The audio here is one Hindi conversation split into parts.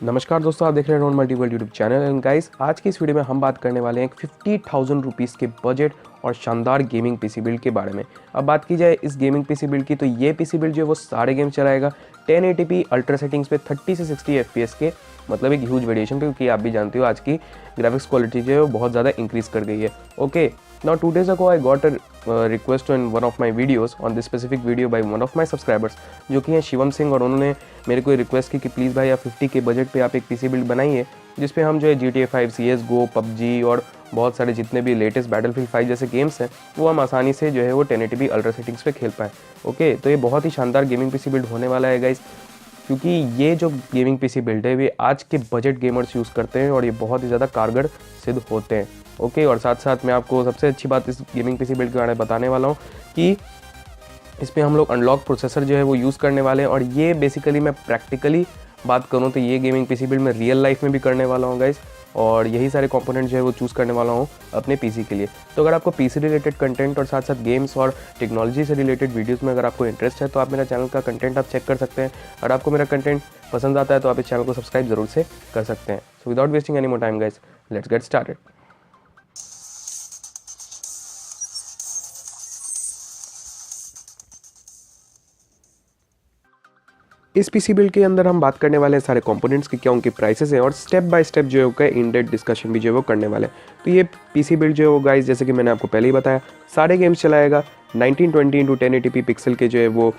नमस्कार दोस्तों, आप देख रहे हैं non multiple YouTube channel. And guys, आज की इस वीडियो में हम बात करने वाले हैं 50,000 रुपीज़ के बजट और शानदार गेमिंग पीसी बिल्ड के बारे में। अब बात की जाए इस गेमिंग पीसी बिल्ड की, तो ये पीसी बिल्ड जो है वो सारे गेम चलाएगा 1080p अल्ट्रा सेटिंग्स पे 30 से 60 FPS के, मतलब एक ह्यूज वेरिएशन पे, क्योंकि आप भी जानते हो आज की ग्राफिक्स क्वालिटी जो है वो बहुत ज़्यादा इंक्रीज़ कर गई है। Okay, now 2 days ago I got a request in one of my videos on this specific video by one of my subscribers, जो कि हैं शिवम सिंह, और उन्होंने मेरे को रिक्वेस्ट की कि प्लीज़ भाई आप 50 के बजट पे आप एक पीसी बिल्ड बनाइए जिसपे हम जो है GTA 5, CSGO, PUBG और बहुत सारे जितने भी लेटेस्ट Battlefield 5 जैसे गेम्स हैं वो हम आसानी से जो है वो 1080p अल्ट्रा सेटिंग्स पे खेल पाएँ। ओके, तो ये बहुत ही शानदार गेमिंग पीसी बिल्ड होने वाला है गाइस, क्योंकि ये जो गेमिंग पीसी बिल्ड है वे आज के बजट गेमर्स यूज़ करते हैं और ये बहुत ही ज़्यादा कारगर सिद्ध होते हैं। ओके, और साथ साथ मैं आपको सबसे अच्छी बात इस गेमिंग पीसी बिल्ड के बारे में बताने वाला हूँ कि इसमें हम लोग अनलॉक प्रोसेसर जो है वो यूज़ करने वाले हैं, और ये बेसिकली मैं प्रैक्टिकली बात करूँ तो ये गेमिंग पीसी बिल्ड मैं रियल लाइफ में भी करने वाला हूँ गाइस, और यही सारे कंपोनेंट जो है वो चूज़ करने वाला हूँ अपने पीसी के लिए। तो अगर आपको पीसी रिलेटेड कंटेंट और साथ साथ गेम्स और टेक्नोलॉजी से रिलेटेड वीडियोस में अगर आपको इंटरेस्ट है तो आप मेरा चैनल का कंटेंट आप चेक कर सकते हैं। अगर आपको मेरा कंटेंट पसंद आता है तो आप इस चैनल को सब्सक्राइब जरूर से कर सकते हैं। So without wasting any more time guys, let's get started. इस पीसी बिल्ड के अंदर हम बात करने वाले हैं सारे कंपोनेंट्स की, क्या उनके प्राइसेस हैं, और स्टेप बाय स्टेप जो है उनका इन डेप्थ डिस्कशन भी जो है वो करने वाले हैं। तो ये पीसी बिल्ड जो है वो गाइस, जैसे कि मैंने आपको पहले ही बताया, सारे गेम्स चलाएगा 1920 × 1080p पिक्सल के जो है वो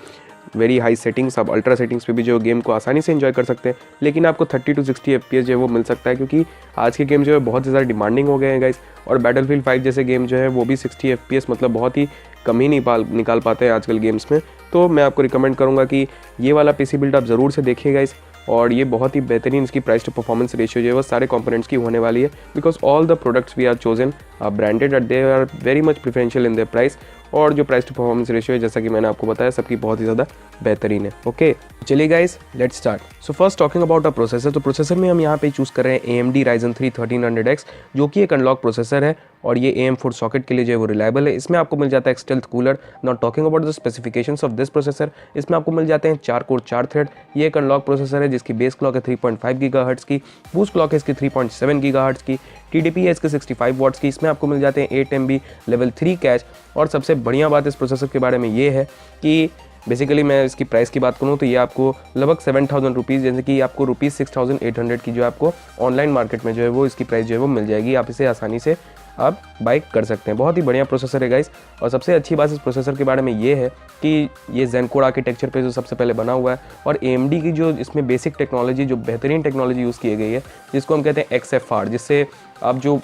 वेरी हाई सेटिंग्स। आप अल्ट्रा सेटिंग्स पे भी जो गेम को आसानी से एंजॉय कर सकते हैं, लेकिन आपको 30 to 60 FPS जो है वो मिल सकता है, क्योंकि आज के गेम जो है बहुत ज़्यादा डिमांडिंग हो गए हैं गाइस। और बैटलफील्ड 5 जैसे गेम जो है वो भी 60 FPS मतलब बहुत ही कम ही निकाल पाते हैं आजकल गेम्स में। तो मैं आपको रिकमेंड करूँगा कि ये वाला पीसी बिल्ड आप ज़रूर से देखिएगा गाइस, और ये बहुत ही बेहतरीन इसकी प्राइस टू परफॉर्मेंस रेशियो जो है वो सारे कंपोनेंट्स की होने वाली है, because all the products we are chosen are branded and they are very much preferential in their price. और जो प्राइस टू परफॉर्मेंस रेशियो है, जैसा कि मैंने आपको बताया, सबकी बहुत ही ज़्यादा बेहतरीन है। ओके, चलिए guys, let's start. So first talking about a processor, तो प्रोसेसर में हम यहाँ पे चूज़ कर रहे हैं AMD Ryzen 3 1300X, जो कि एक अनलॉक प्रोसेसर है, और ये AM4 सॉकेट के लिए जो है वो रिलायबल है। इसमें आपको मिल जाता है एक stealth cooler. Not talking about the specifications of this processor, इसमें आपको मिल जाते हैं 4 कोर 4 थ्रेड। ये एक अनलॉक प्रोसेसर है जिसकी बेस क्लॉक है 3.5 GHz की, बूस्ट क्लॉक है इसकी 3.7 GHz की, TDP है इसके 65 वॉट्स की। इसमें आपको मिल जाते हैं 8 MB लेवल 3 कैश। और सबसे बढ़िया बात इस प्रोसेसर के बारे में ये है कि बेसिकली मैं इसकी प्राइस की बात करूँ तो ये आपको लगभग 7,000 रुपीज़, जैसे कि आपको रुपीज़ 6,800 की जो आपको ऑनलाइन मार्केट में जो है वो इसकी प्राइस जो है वो मिल जाएगी। आप इसे आसानी से आप बाई कर सकते हैं। बहुत ही बढ़िया प्रोसेसर है गाइस। और सबसे अच्छी बात इस प्रोसेसर के बारे में ये है कि ये Zen कोर आर्किटेक्चर पे जो सबसे पहले बना हुआ है, और AMD की जो इसमें बेसिक टेक्नोलॉजी, जो बेहतरीन टेक्नोलॉजी यूज़ की गई है, जिसको हम कहते हैं XFR, जिससे आप जो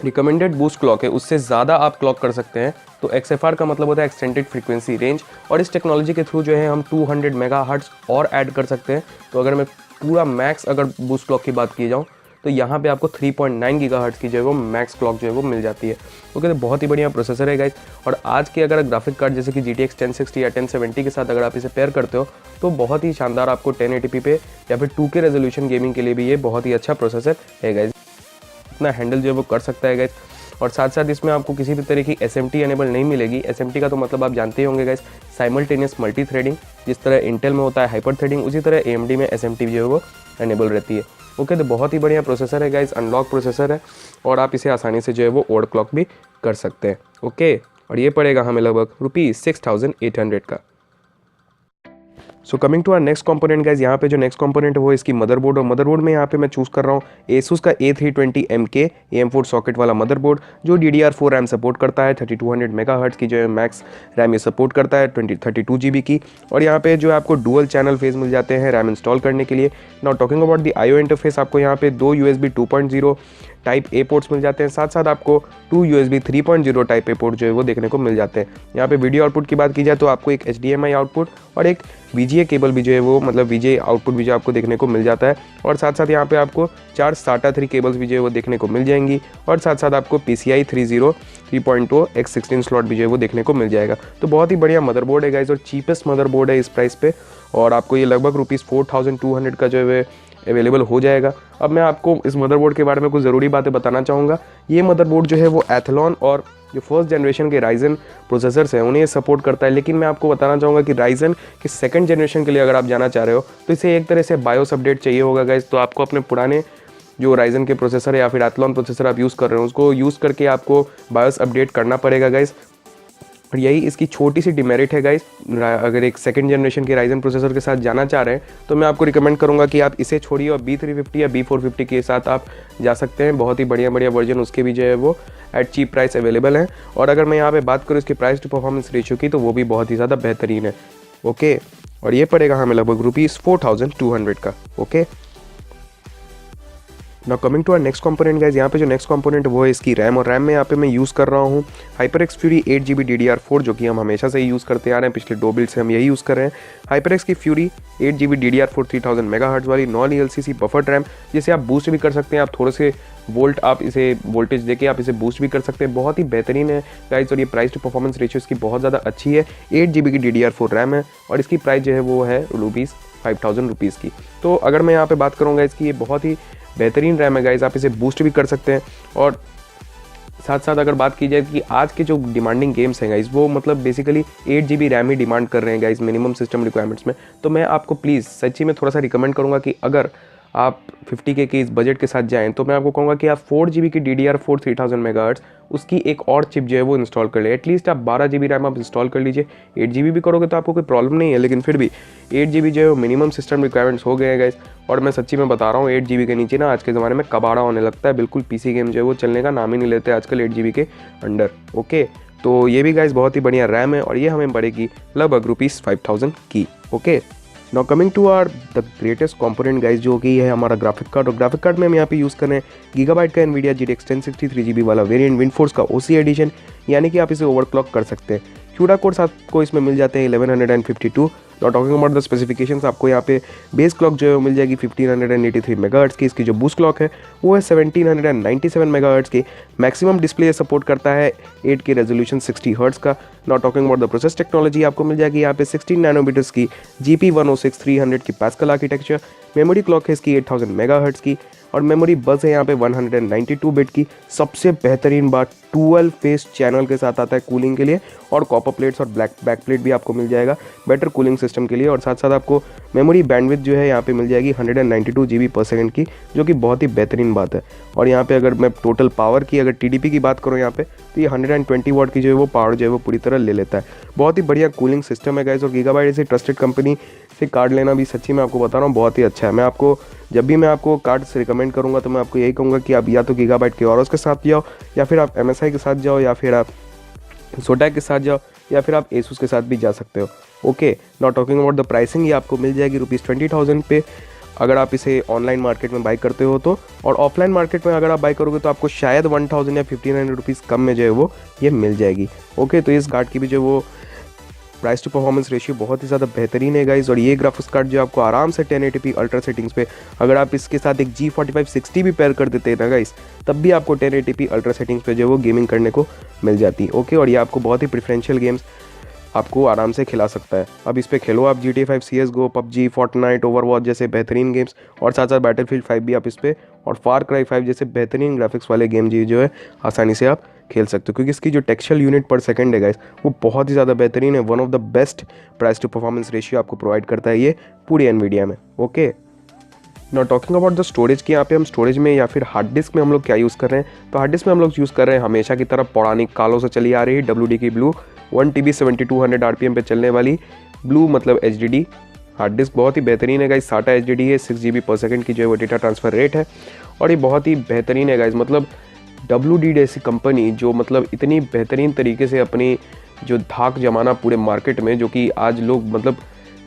रिकमेंडेड बूस्ट क्लॉक है उससे ज़्यादा आप क्लॉक कर सकते हैं। तो XFR का मतलब होता है एक्सटेंडेड फ्रीक्वेंसी रेंज, और इस टेक्नोलॉजी के थ्रू जो है हम 200 मेगाहर्ट्ज़ और ऐड कर सकते हैं। तो अगर मैं पूरा मैक्स अगर बूस्ट क्लॉक की बात की जाऊँ तो यहाँ पे आपको 3.9 GHz की जो है वो मैक्स क्लॉक जो है वो मिल जाती है। तो कहते बहुत ही बढ़िया प्रोसेसर है गाइस। और आज के अगर ग्राफिक कार्ड जैसे कि GTX 1060 या 1070 के साथ अगर आप इसे पेयर करते हो तो बहुत ही शानदार आपको 1080p पे या फिर 2K रेजोल्यूशन गेमिंग के लिए भी ये बहुत ही अच्छा प्रोसेसर है गाइस। इतना हैंडल जो है वो कर सकता है गाइस। और साथ साथ इसमें आपको किसी भी तरह की SMT एनेबल नहीं मिलेगी। SMT का तो मतलब आप जानते ही होंगे गाइस, साइमल्टेनियस मल्टी थ्रेडिंग। जिस तरह इंटेल में होता है हाइपर थ्रेडिंग, उसी तरह AMD में SMT जो है वो एनेबल रहती है। ओके, तो बहुत ही बढ़िया प्रोसेसर है गाइस, अनलॉक प्रोसेसर है, और आप इसे आसानी से जो है वो ओवर क्लॉक भी कर सकते हैं। ओके, और ये पड़ेगा हमें लगभग रुपीज़ 6,800 का। So coming to our next component guys, यहाँ पे जो नेक्स्ट कंपोनेंट है वो इसकी मदरबोर्ड, और मदरबोर्ड में यहाँ पे मैं चूज़ कर रहा हूँ Asus का A320MK AM4 सॉकेट वाला मदरबोर्ड, जो DDR4 रैम सपोर्ट करता है, 3200 मेगाहर्ट्ज़ की जो है मैक्स रैम ये सपोर्ट करता है, 32 GB की। और यहाँ पे जो है आपको डुअल चैनल फेज मिल जाते हैं रैम इंस्टॉल करने के लिए। Now talking about the IO interface, आपको यहाँ पे 2 USB 2.0 टाइप A पोर्ट्स मिल जाते हैं, साथ साथ आपको 2 USB 3.0 टाइप A पोर्ट जो है वो देखने को मिल जाते हैं। यहाँ पे वीडियो आउटपुट की बात की जाए तो आपको एक HDMI आउटपुट और एक VGA केबल भी जो है वो, मतलब VGA आउटपुट भी जो आपको देखने को मिल जाता है। और साथ साथ यहाँ पे आपको 4 SATA 3 केबल्स भी जो है वो देखने को मिल जाएंगी, और साथ साथ आपको PCI 3.0 X16 स्लॉट भी जो है वो देखने को मिल जाएगा। तो बहुत ही बढ़िया मदरबोर्ड है गाइस, और चीपेस्ट मदरबोर्ड है इस प्राइस पे, और आपको ये लगभग रुपीज़ 4,200 का जो है अवेलेबल हो जाएगा। अब मैं आपको इस मदरबोर्ड के बारे में कुछ ज़रूरी बातें बताना चाहूँगा। ये मदरबोर्ड जो है वो एथलॉन और जो फर्स्ट जनरेशन के राइजन प्रोसेसर्स हैं उन्हें ये सपोर्ट करता है। लेकिन मैं आपको बताना चाहूँगा कि राइजन की सेकंड जनरेशन के लिए अगर आप जाना चाह रहे हो तो इसे एक तरह से बायोस अपडेट चाहिए होगा गाइस। तो आपको अपने पुराने जो राइजन के प्रोसेसर है या फिर एथलॉन प्रोसेसर आप यूज़ कर रहे हो उसको यूज़ करके आपको बायोस अपडेट करना पड़ेगा गाइस। और यही इसकी छोटी सी डिमेरिट है गाइस। अगर एक सेकंड जनरेशन के राइजन प्रोसेसर के साथ जाना चाह रहे हैं तो मैं आपको रिकमेंड करूंगा कि आप इसे छोड़िए और B350 या B450 के साथ आप जा सकते हैं। बहुत ही बढ़िया वर्जन उसके भी जो है वो एट चीप प्राइस अवेलेबल हैं। और अगर मैं यहाँ पे बात करूँ इसकी प्राइस टू परफॉर्मेंस रेशियो की तो वो भी बहुत ही ज़्यादा बेहतरीन है। ओके, और ये पड़ेगा हमें लगभग ₹4200 का। Okay, now coming to our next component guys. यहाँ पे जो नेक्स्ट कंपोनेंट वो है इसकी रैम। और रैम में यहाँ पे मैं यूज़ कर रहा हूँ HyperX Fury 8GB DDR4 जो कि हम हमेशा से ही यूज़ करते आ रहे हैं। पिछले 2 बिल्ड से हम यही यूज़ कर रहे हैं। HyperX की Fury 8GB DDR4 3000 MHz वाली नॉन ELCC बफर्ड रैम, जिसे आप बूस्ट भी कर सकते हैं। आप थोड़े से आप इसे वोल्टेज देके आप इसे बूस्ट भी कर सकते हैं। बहुत ही बेहतरीन है गाइस। और ये प्राइस टू परफॉर्मेंस रेशियो इसकी बहुत ज़्यादा अच्छी है। 8GB की DDR4 रैम है और इसकी प्राइस जो है वो है ₹5000 की। तो अगर मैं यहाँ पे बात करूँगा इसकी, ये बहुत ही बेहतरीन रैम है गाइस। आप इसे बूस्ट भी कर सकते हैं। और साथ साथ अगर बात की जाए कि आज के जो डिमांडिंग गेम्स हैं गाइस वो मतलब बेसिकली 8GB रैम ही डिमांड कर रहे हैं गाइस मिनिमम सिस्टम रिक्वायरमेंट्स में। तो मैं आपको प्लीज़ सच्ची में थोड़ा सा रिकमेंड करूँगा कि अगर आप 50K के इस बजट के साथ जाएं तो मैं आपको कहूँगा कि आप 4GB की DDR4 3000 MHz उसकी एक और चिप जो है वो इंस्टॉल कर ले। एटलीस्ट आप 12GB रैम आप इंस्टॉल कर लीजिए। 8GB भी करोगे तो आपको कोई प्रॉब्लम नहीं है, लेकिन फिर भी 8GB जो है वो मिनिमम सिस्टम रिक्वायरमेंट्स हो गए हैं गाइस। और मैं सच्ची में बता रहा हूँ 8GB के नीचे ना आज के ज़माने में कबाड़ा होने लगता है। बिल्कुल PC गेम जो है वो चलने का नाम ही नहीं लेते आजकल 8GB के अंडर। ओके, तो ये भी गाइस बहुत ही बढ़िया रैम है और ये हमें पड़ेगी लगभग ₹5000 की। Okay, now coming to our the greatest component guys जो कि है हमारा ग्राफिक कार्ड। और ग्राफिक कार्ड में हम यहाँ पे यूज़ कर रहे हैं गीगाबाइट का NVIDIA GTX 1060 3GB वाला वेरिएंट विंडफोर्स का OC एडिशन, यानी कि आप इसे ओवरक्लॉक कर सकते हैं। CUDA कोड्स आपको इसमें मिल जाते हैं 1152। Not talking about the specifications, आपको यहाँ पे बेस क्लॉक जो है वो मिल जाएगी 1583 मेगाहर्ट्ज़ की। इसकी जो बूस्ट क्लॉक है वो है 1797 मेगाहर्ट्ज़ की। मैक्सिमम डिस्प्ले सपोर्ट करता है 8K रेजोल्यूशन 60 हर्ट्ज़ का। Not talking about the process technology, आपको मिल जाएगी यहाँ पे 16 नैनोमीटर्स की GP106 300 की पैस्कल आर्किटेक्चर। मेमोरी क्लॉक है इसकी 8000 मेगाहर्ट्ज़ की। और मेमोरी बस है यहाँ पे 192 बिट की। सबसे बेहतरीन बात 12 फेस चैनल के साथ आता है कूलिंग के लिए। और कॉपर प्लेट्स और ब्लैक बैक प्लेट भी आपको मिल जाएगा बेटर कूलिंग सिस्टम के लिए। और साथ साथ आपको मेमोरी बैंडविड्थ जो है यहाँ पे मिल जाएगी 192 GB पर सेकेंड की, जो कि बहुत ही बेहतरीन बात है। और यहाँ पे अगर मैं टोटल पावर की अगर TDP की बात करूँ यहाँ पे तो ये 120 वाट की जो है वो पावर जो है वो पूरी तरह ले लेता है। बहुत ही बढ़िया कूलिंग सिस्टम है गाइस। और गीगाबाइट ऐसी ट्रस्टेड कंपनी से कार्ड लेना भी सच्ची मैं आपको बता रहा हूँ बहुत ही अच्छा है। मैं आपको जब भी मैं आपको कार्ड से रिकमेंड करूँगा तो मैं आपको यही कहूँगा कि आप या तो गीगाबाइट के औरोस के साथ जाओ, या फिर आप MSI के साथ जाओ, या फिर आप Zotac के साथ जाओ, या फिर आप Asus के साथ भी जा सकते हो। Okay, not talking about the pricing, ये आपको मिल जाएगी ₹20,000 पे अगर आप इसे ऑनलाइन मार्केट में बाई करते हो तो। और ऑफलाइन मार्केट में अगर आप बाई करोगे तो आपको शायद 1000 या 1500 रुपीज़ कम में जो है वो ये मिल जाएगी। ओके, तो इस कार्ड की भी जो वो प्राइस टू परफॉर्मेंस रेशियो बहुत ही ज़्यादा बेहतरीन है गाइस। और ये ग्राफिक्स कार्ड जो आपको आराम से 1080p अल्ट्रा सेटिंग्स पे, अगर आप इसके साथ एक G4560 भी पेयर कर देते हैं ना गाइस, तब भी आपको 1080p अल्ट्रा सेटिंग्स पे जो वो गेमिंग करने को मिल जाती है। ओके, और ये आपको बहुत ही प्रेफरेंशियल गेम्स आपको आराम से खिला सकता है। अब इस पे खेलो आप GTA 5, CSGO, PUBG, Fortnite, Overwatch जैसे बेहतरीन गेम्स, और साथ साथ Battlefield 5 भी आप इस पे, और Far Cry 5 जैसे बेहतरीन ग्राफिक्स वाले गेम जो है आसानी से आप खेल सकते हो, क्योंकि इसकी जो टेक्सचर यूनिट पर सेकंड है गाइस वो बहुत ही ज़्यादा बेहतरीन है। One of the best price to performance ratio आपको प्रोवाइड करता है ये पूरी NVIDIA में। Okay, now talking about the storage की, यहाँ पे हम स्टोरेज में या फिर हार्ड डिस्क में हम लोग क्या यूज़ कर रहे हैं, तो हार्ड डिस्क में हम लोग यूज़ कर रहे हैं हमेशा की तरह पौराणिक कालों से चली आ रही है WD की ब्लू 1TB 7200 RPM पे चलने वाली ब्लू मतलब HDD हार्ड डिस्क। बहुत ही बेहतरीन है गाइस। SATA HDD है, 6GB पर सेकंड की जो है वो डेटा ट्रांसफ़र रेट है। और ये बहुत ही बेहतरीन है गाइस। मतलब WD जैसी कंपनी जो मतलब इतनी बेहतरीन तरीके से अपनी जो धाक जमाना पूरे मार्केट में, जो कि आज लोग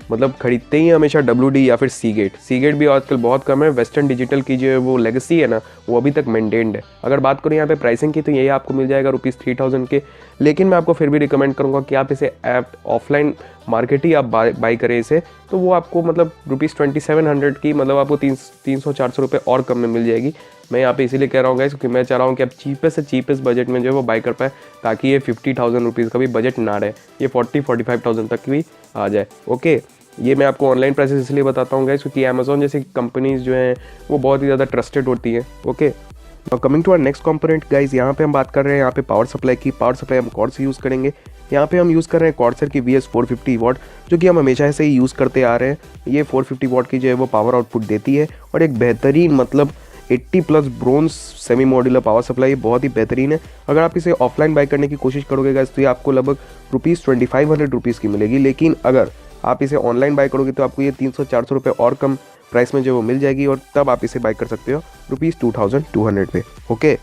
मतलब खरीदते ही हमेशा WD या फिर सीगेट भी आजकल बहुत कम है। वेस्टर्न डिजिटल की जो वो लेगेसी है ना वो अभी तक मेंटेन्ड है। अगर बात करूँ यहाँ पे प्राइसिंग की तो ये आपको मिल जाएगा ₹3000 के। लेकिन मैं आपको फिर भी रिकमेंड करूँगा कि आप इसे ऐप ऑफलाइन मार्केट ही आप बाई करें इसे, तो वो आपको मतलब ₹2700 की मतलब आपको 300-400 रुपये और कम में मिल जाएगी। मैं यहाँ पे इसीलिए कह रहा हूँ गाइस क्योंकि मैं चाह रहा हूँ कि आप चीपेस्ट से चीपेस्ट बजट में जो है वो बाई कर पाए, ताकि ये 50,000 रुपीज़ का भी बजट ना रहे, ये 40-45,000 तक भी आ जाए। ओके, ये मैं आपको ऑनलाइन प्राइसेस इसलिए बताता हूँ गाइस क्योंकि अमेज़ॉन जैसी कंपनीज़ जो हैं वो बहुत ही ज़्यादा ट्रस्टेड होती हैं। ओके, और coming to our next component guys, यहाँ पे हम बात कर रहे हैं यहाँ पे पावर सप्लाई की। पावर सप्लाई हम कॉर्ड से यूज़ करेंगे। यहाँ पे हम यूज़ कर रहे हैं कॉर्सर की VS 450 वाट, जो कि हम हमेशा से ही यूज़ करते आ रहे हैं। ये 450 वाट की जो है वो पावर आउटपुट देती है और एक बेहतरीन मतलब 80+ bronze semi modular power supply बहुत ही बेहतरीन है। अगर आप इसे ऑफलाइन बाई करने की कोशिश करोगे गाइस तो ये आपको लगभग ₹2500 की मिलेगी, लेकिन अगर आप इसे ऑनलाइन बाई करोगे तो आपको ये 300-400 रुपये और कम प्राइस में जो वो मिल जाएगी और तब आप इसे बाई कर सकते हो ₹2200 पे। Okay,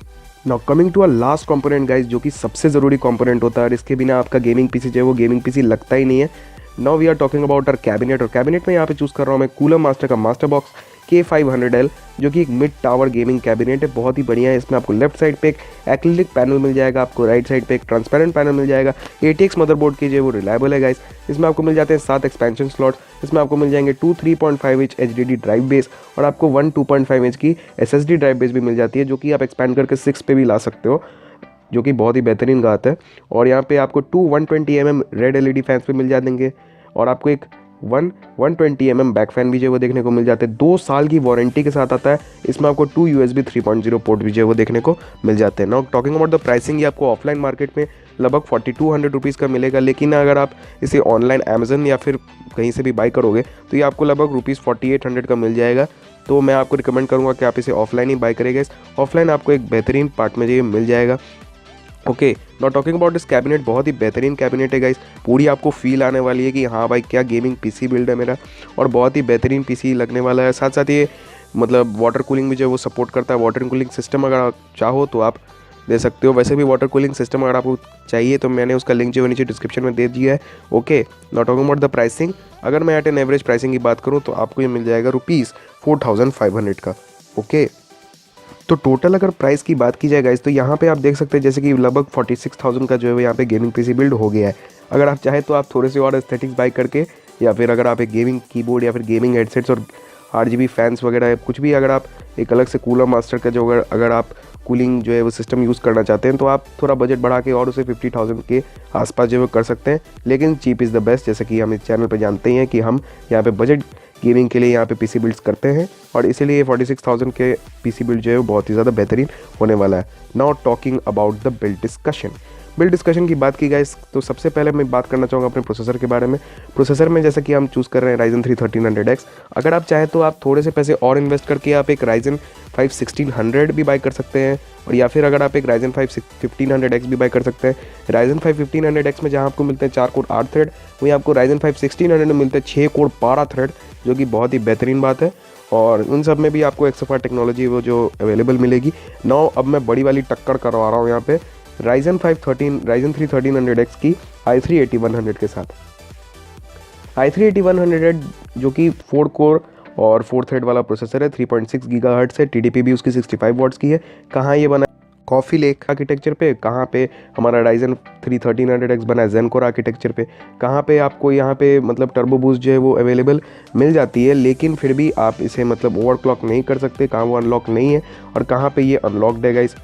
now coming to a last component guys, जो कि सबसे ज़रूरी कंपोनेंट होता है और इसके बिना आपका गेमिंग पीसी जो है वो गेमिंग पीसी लगता ही नहीं है। Now we are talking about our cabinet, और कैबिनेट में यहाँ पे चूज़ कर रहा हूँ मैं कूलर मास्टर का मास्टर बॉक्स K500L, जो कि एक मिड टावर गेमिंग कैबिनेट है। बहुत ही बढ़िया है। इसमें आपको लेफ्ट साइड पे एक एक्रिलिक पैनल मिल जाएगा, आपको राइट साइड पे एक ट्रांसपेरेंट पैनल मिल जाएगा। ATX मदरबोर्ड की जो है वो रिलायबल है गाइस। इसमें आपको मिल जाते हैं 7 एक्सपेंशन स्लॉट्स। इसमें आपको मिल जाएंगे 2 3.5 इंच HDD ड्राइव बेस और आपको 1 2.5 इंच की SSD ड्राइव बेस भी मिल जाती है, जो कि आप एक्सपैंड करके 6 पे भी ला सकते हो, जो कि बहुत ही बेहतरीन बात है। और यहाँ पे आपको 2 120 mm रेड LED फैंस पे मिल जाएंगे और आपको एक 120 mm बैक फैन भी जो है वो देखने को मिल जाते हैं। 2 साल की वारंटी के साथ आता है। इसमें आपको 2 USB 3.0 पोर्ट भी जो है वो देखने को मिल जाते हैं। Now talking about the pricing, ये आपको ऑफलाइन मार्केट में लगभग 4200 रुपीज़ का मिलेगा, लेकिन अगर आप इसे ऑनलाइन अमेजन या फिर कहीं से भी बाई करोगे तो ये आपको लगभग ₹4800 का मिल जाएगा। तो मैं आपको रिकमेंड करूँगा कि आप इसे ऑफलाइन ही बाई करेंगे। ऑफलाइन आपको एक बेहतरीन पार्ट में जो ये मिल जाएगा। Okay, not talking about this cabinet, बहुत ही बेहतरीन कैबिनेट है गाइस। पूरी आपको फील आने वाली है कि हाँ भाई क्या गेमिंग पीसी बिल्ड है मेरा, और बहुत ही बेहतरीन पीसी लगने वाला है। साथ साथ ये मतलब वाटर कूलिंग भी जो है वो सपोर्ट करता है। वाटर कूलिंग सिस्टम अगर आप चाहो तो आप दे सकते हो। वैसे भी वाटर कूलिंग सिस्टम अगर आपको चाहिए तो मैंने उसका लिंक जो है नीचे डिस्क्रिप्शन में दे दिया है। Okay, not talking about the pricing, अगर मैं एट एन एवरेज प्राइसिंग की बात करूँ तो आपको ये मिल जाएगा ₹4500 का। ओके, तो टोटल अगर प्राइस की बात की जाए गाइस तो यहाँ पे आप देख सकते हैं जैसे कि लगभग 46,000 का जो है यहाँ पे गेमिंग पीसी बिल्ड हो गया है। अगर आप चाहे तो आप थोड़े से और एस्थेटिक्स बाई करके, या फिर अगर आप एक गेमिंग कीबोर्ड या फिर गेमिंग हेडसेट्स और RGB फैंस वगैरह कुछ भी, अगर आप एक अलग से कूलर मास्टर का जो अगर आप कूलिंग जो है वो सिस्टम यूज़ करना चाहते हैं तो आप थोड़ा बजट बढ़ा के और उसे 50,000 के आसपास जो है कर सकते हैं। लेकिन चीप इज़ द बेस्ट, जैसे कि हम इस चैनल पर जानते ही हैं कि हम यहाँ पे बजट गेमिंग के लिए यहाँ पे पीसी बिल्ड्स करते हैं, और इसीलिए 46,000 के पीसी बिल्ड जो है वो बहुत ही ज़्यादा बेहतरीन होने वाला है। Now talking about the build discussion, build discussion की बात की गाइस तो सबसे पहले मैं बात करना चाहूँगा अपने प्रोसेसर के बारे में। प्रोसेसर में जैसे कि हम चूज़ कर रहे हैं Ryzen 3 1300X। अगर आप चाहे तो आप थोड़े से पैसे और इन्वेस्ट करके आप एक Ryzen 5 1600 भी बाई कर सकते हैं, और या फिर अगर आप एक Ryzen 5 1500X भी बाई कर सकते हैं। Ryzen 5 1500X में जहाँ आपको मिलते हैं 4 कोर 8 थ्रेड, वहीं आपको Ryzen 5 1600 में मिलते हैं 6 कोर 12 थ्रेड, जो कि बहुत ही बेहतरीन बात है। और उन सब में भी आपको XFR टेक्नोलॉजी वो जो अवेलेबल मिलेगी। नाउ अब मैं बड़ी वाली टक्कर करवा रहा हूँ यहाँ पे Ryzen 3 1300X की i3 8100 के साथ। i3 8100 जो कि 4 कोर और 4 थ्रेड वाला प्रोसेसर है, 3.6 गीगाहर्ट्ज़ है, TDP भी उसकी 65 वॉट्स की है। कहाँ ये बना कॉफ़ी लेक आर्किटेक्चर पे, कहाँ पे हमारा Ryzen 3 1300X बना है Zen Core आर्किटेक्चर पे, कहाँ पे आपको यहाँ पे मतलब टर्बो बूस्ट जो है वो अवेलेबल मिल जाती है, लेकिन फिर भी आप इसे मतलब ओवरक्लॉक नहीं कर सकते, कहाँ वो अनलॉक नहीं है और कहाँ पे ये अनलॉक्ड है गाइस।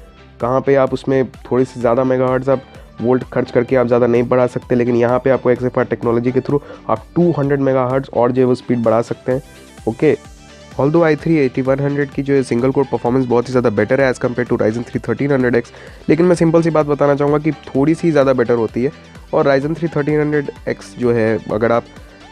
कहाँ पे आप उसमें थोड़ी सी ज़्यादा मेगाहर्ट्ज़ आप वोल्ट खर्च करके आप ज़्यादा नहीं बढ़ा सकते, लेकिन यहाँ पे आपको XFR टेक्नोलॉजी के थ्रू आप 200 मेगाहर्ट्ज़ और जो है वो स्पीड बढ़ा सकते हैं। ओके, ऑल्दो i3 8100 की जो है सिंगल कोर परफॉर्मेंस बहुत ही ज़्यादा बेटर है as compare to Ryzen 3 1300X, लेकिन मैं सिंपल सी बात बताना चाहूँगा कि थोड़ी सी ज़्यादा बेटर होती है। और Ryzen 3 1300X जो है अगर आप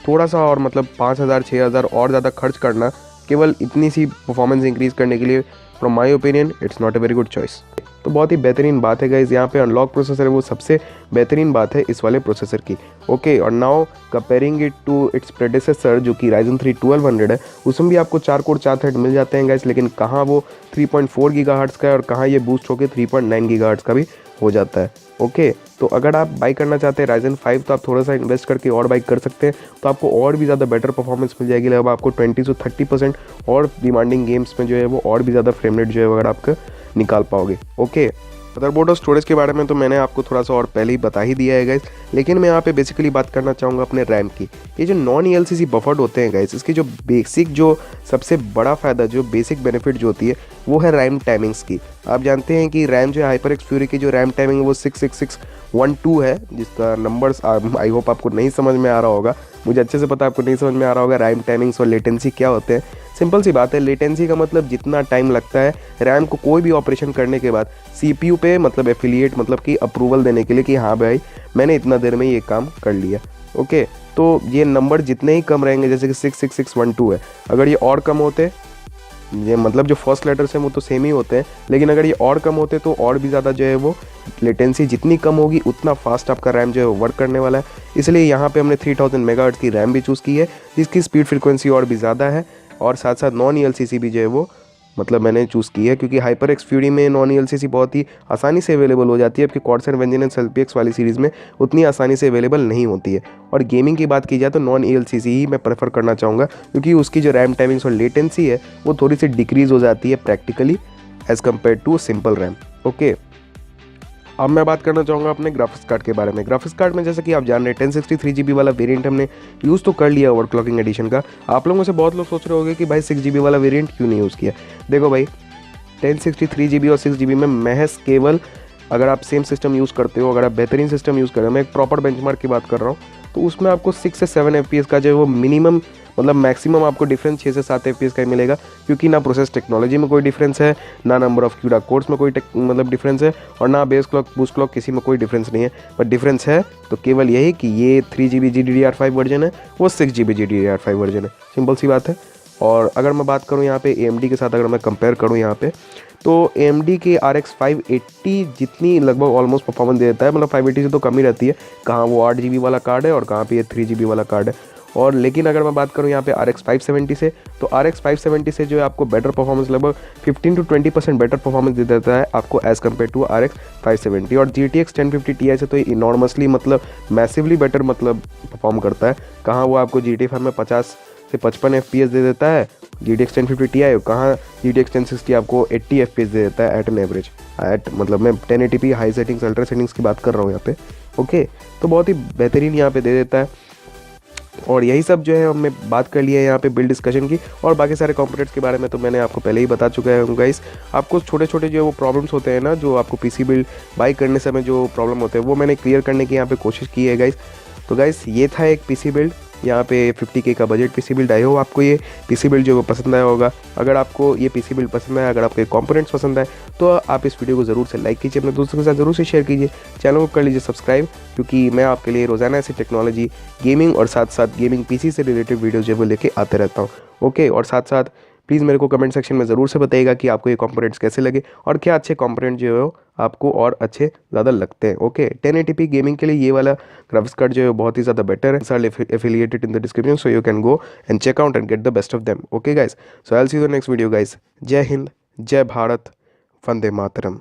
थोड़ा सा और मतलब 5000 6000 और ज़्यादा खर्च करना केवल इतनी सी परफॉर्मेंस इंक्रीज़ करने के लिए, from my opinion it's not a very good choice. तो बहुत ही बेहतरीन बात है गाइज, यहाँ पे अनलॉक प्रोसेसर है वो सबसे बेहतरीन बात है इस वाले प्रोसेसर की। ओके, और now comparing it to its predecessor जो कि Ryzen 3 1200 है, उसमें भी आपको 4 कोर 4 थ्रेड मिल जाते हैं गाइज, लेकिन कहाँ वो 3.4 गीगाहर्ट्ज़ का है और कहाँ ये बूस्ट होकर 3.9 गीगाहर्ट्ज़ का भी हो जाता है। ओके, तो अगर आप बाई करना चाहते हैं Ryzen 5 तो आप थोड़ा सा इन्वेस्ट करके और बाई कर सकते हैं, तो आपको और भी ज़्यादा बेटर परफॉर्मेंस मिल जाएगी। लगभग आपको 20 से 30% और डिमांडिंग गेम्स में जो है वो और भी ज़्यादा फ्रेम रेट जो है अगर आप निकाल पाओगे। ओके, मदरबोर्ड और स्टोरेज के बारे में तो मैंने आपको थोड़ा सा और पहले ही बता ही दिया है गाइस, लेकिन मैं यहाँ पे बेसिकली बात करना चाहूँगा अपने रैम की। ये जो नॉन ELCC बफर्ड होते हैं गाइस, इसकी जो बेसिक जो सबसे बड़ा फ़ायदा जो बेसिक बेनिफिट जो होती है वो है रैम टाइमिंग्स की। आप जानते हैं कि रैम जो है HyperX Fury की जो रैम टाइमिंग है वो 66612 है, जिसका नंबर्स आई होप आपको नहीं समझ में आ रहा होगा। मुझे अच्छे से पता है आपको नहीं समझ में आ रहा होगा रैम टाइमिंग्स और लेटेंसी क्या होते हैं। सिंपल सी बात है, लेटेंसी का मतलब जितना टाइम लगता है रैम को कोई भी ऑपरेशन करने के बाद CPU पे मतलब एफिलिएट मतलब कि अप्रूवल देने के लिए कि हाँ भाई मैंने इतना देर में ये काम कर लिया। ओके, तो ये नंबर जितने ही कम रहेंगे, जैसे कि 66612 है, अगर ये और कम होते, ये मतलब जो फर्स्ट लेटर्स हैं वो तो सेम ही होते हैं, लेकिन अगर ये और कम होते तो और भी ज़्यादा जो है वो लेटेंसी जितनी कम होगी उतना फास्ट आपका रैम जो है वो वर्क करने वाला है। इसलिए यहाँ पे हमने 3000 मेगाहर्ट्ज़ की रैम भी चूज़ की है, जिसकी स्पीड फ्रीक्वेंसी और भी ज़्यादा है, और साथ साथ नॉन ELCC भी जो है वो मतलब मैंने चूज़ की है, क्योंकि HyperX Fury में नॉन ELCC बहुत ही आसानी से अवेलेबल हो जाती है, आपकी Corsair Vengeance LPX वाली सीरीज़ में उतनी आसानी से अवेलेबल नहीं होती है। और गेमिंग की बात की जाए तो नॉन ELCC ही मैं प्रेफर करना चाहूँगा, क्योंकि उसकी जो रैम टाइमिंग्स और लेटेंसी है वो थोड़ी सी डिक्रीज़ हो जाती है practically as compare to simple RAM. Okay, अब मैं बात करना चाहूँगा अपने ग्राफिक्स कार्ड के बारे में। ग्राफिक्स कार्ड में जैसे कि आप जान रहे हैं 1063 GB वाला वेरिएंट हमने यूज़ तो कर लिया ओवरक्लॉकिंग एडिशन का। आप लोगों में से बहुत लोग सोच रहे होंगे कि भाई 6 GB वाला वेरिएंट क्यों नहीं यूज़ किया। देखो भाई, 1063 GB और 6 GB में महज केवल अगर आप सेम सिस्टम यूज़ करते हो, अगर आप बेहतरीन सिस्टम यूज़ कर रहे हो, मैं एक प्रॉपर बेंचमार्क की बात कर रहा हूँ, तो उसमें आपको 6 से 7 FPS का जो है वो मिनिमम मतलब मैक्सिमम आपको डिफरेंस 6 से 7 FPS का ही मिलेगा, क्योंकि ना प्रोसेस टेक्नोलॉजी में कोई डिफरेंस है, ना नंबर ऑफ CUDA कोर्स में कोई मतलब डिफरेंस है, और ना बेस क्लॉक बूस्ट क्लॉक किसी में कोई डिफरेंस नहीं है। बट डिफरेंस है तो केवल यही कि ये 3 GB GDDR5 वर्जन है, वो 6 GB GDDR5 वर्जन है, सिंपल सी बात है। और अगर मैं बात करूँ यहाँ पे AMD के साथ, अगर मैं कंपेयर करूँ यहाँ पे, तो AMD के RX 580 जितनी लगभग ऑलमोस्ट परफॉर्मेंस दे देता है, मतलब 580 से तो कम ही रहती है, कहाँ वो 8 GB वाला कार्ड है और कहाँ पे ये 3 GB वाला कार्ड है। और लेकिन अगर मैं बात करूँ यहाँ पे RX 570 से, तो RX 570 से जो है आपको बेटर परफॉर्मेंस लगभग 15 to 20% बेटर परफॉर्मेंस दे देता है आपको एज़ कम्पेयर टू RX 570। और GTX 1050 Ti से तो ये इनॉर्मसली मतलब मैसिवली बेटर मतलब परफॉर्म करता है, कहाँ वो आपको GT 5 में 50 से 55 FPS दे देता है GTX 1050 Ti, कहाँ GTX 1060 आपको 80 FPS दे देता है एट एन एवरेज, एट मतलब मैं 1080p high settings ultra settings की बात कर रहा हूँ यहाँ पे। ओके, तो बहुत ही बेहतरीन यहाँ पे दे देता है। और यही सब जो है हमने बात कर लिया है यहाँ पे बिल्ड डिस्कशन की, और बाकी सारे कंपोनेंट्स के बारे में तो मैंने आपको पहले ही बता चुका है गाइस। आपको छोटे छोटे जो वो प्रॉब्लम्स होते हैं ना, जो आपको PC बिल्ड बाई करने समय जो प्रॉब्लम होते हैं, वो मैंने क्लियर करने की यहाँ पे कोशिश की है गाइस। तो गाइस ये था एक PC बिल्ड, यहाँ पे 50K का budget PC build. I hope आपको ये PC बिल्ड जो वो पसंद आया होगा। अगर आपको ये PC बिल्ड पसंद आया, अगर आपके कंपोनेंट्स पसंद आए, तो आप इस वीडियो को ज़रूर से लाइक कीजिए, अपने दोस्तों के साथ ज़रूर से शेयर कीजिए, चैनल को कर लीजिए सब्सक्राइब, क्योंकि मैं आपके लिए रोज़ाना ऐसी टेक्नोलॉजी, गेमिंग और साथ साथ गेमिंग PC से रिलेटेड वीडियोज़ जो है वो लेके आते रहता हूँ। ओके, और साथ साथ प्लीज़ मेरे को कमेंट सेक्शन में ज़रूर से बताइएगा कि आपको ये कंपोनेंट्स कैसे लगे और क्या अच्छे कंपोनेंट जो है आपको और अच्छे ज़्यादा लगते हैं। ओके, 1080p गेमिंग के लिए ये वाला ग्राफिक्स कार्ड जो है बहुत ही ज़्यादा बेटर है। Affiliated in the description, so you can go and check out and get the best of them. Okay guys, so I will see you in the next video guys. जय हिंद, जय भारत, वंदे मातरम।